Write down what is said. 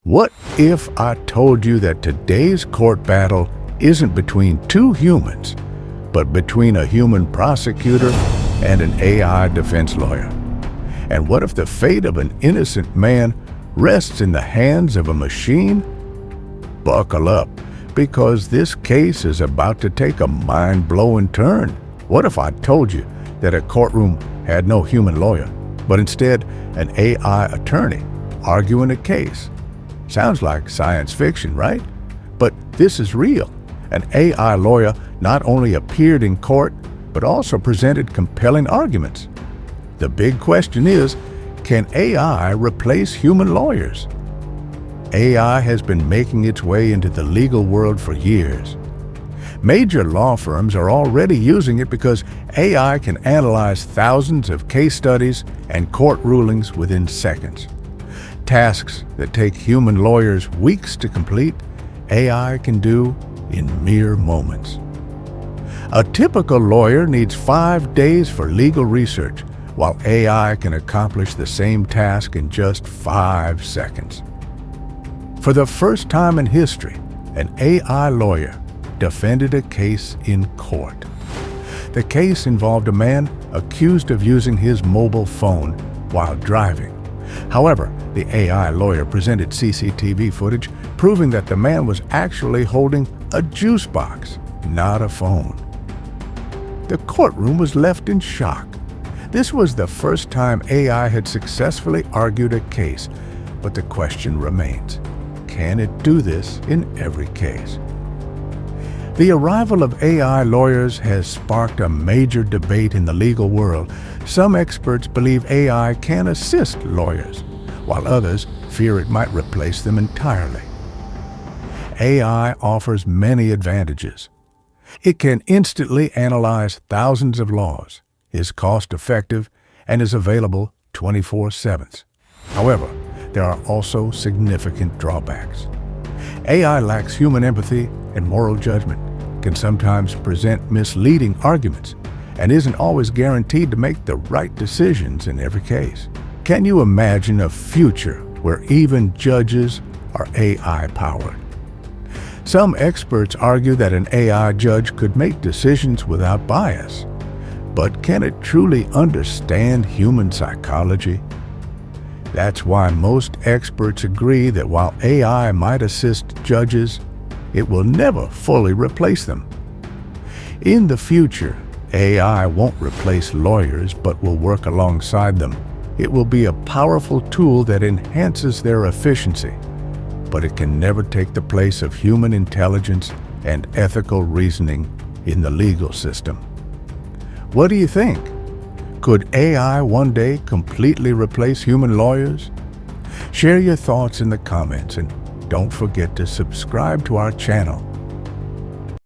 What if I told you that today's court battle isn't between two humans, but between a human prosecutor and an AI defense lawyer? And what if the fate of an innocent man rests in the hands of a machine? Buckle up, because this case is about to take a mind-blowing turn. What if I told you that a courtroom had no human lawyer, but instead an AI attorney arguing a case? Sounds like science fiction, right? But this is real. An AI lawyer not only appeared in court, but also presented compelling arguments. The big question is, can AI replace human lawyers? AI has been making its way into the legal world for years. Major law firms are already using it because AI can analyze thousands of case studies and court rulings within seconds. Tasks that take human lawyers weeks to complete, AI can do in mere moments. A typical lawyer needs 5 days for legal research, while AI can accomplish the same task in just 5 seconds. For the first time in history, an AI lawyer defended a case in court. The case involved a man accused of using his mobile phone while driving. However, the AI lawyer presented CCTV footage proving that the man was actually holding a juice box, not a phone. The courtroom was left in shock. This was the first time AI had successfully argued a case, but the question remains, can it do this in every case? The arrival of AI lawyers has sparked a major debate in the legal world. Some experts believe AI can assist lawyers, while others fear it might replace them entirely. AI offers many advantages. It can instantly analyze thousands of laws, is cost-effective, and is available 24/7. However, there are also significant drawbacks. AI lacks human empathy and moral judgment, can sometimes present misleading arguments, and isn't always guaranteed to make the right decisions in every case. Can you imagine a future where even judges are AI-powered? Some experts argue that an AI judge could make decisions without bias, but can it truly understand human psychology? That's why most experts agree that while AI might assist judges, it will never fully replace them. In the future, AI won't replace lawyers but will work alongside them. It will be a powerful tool that enhances their efficiency, but it can never take the place of human intelligence and ethical reasoning in the legal system. What do you think? Could AI one day completely replace human lawyers? Share your thoughts in the comments and don't forget to subscribe to our channel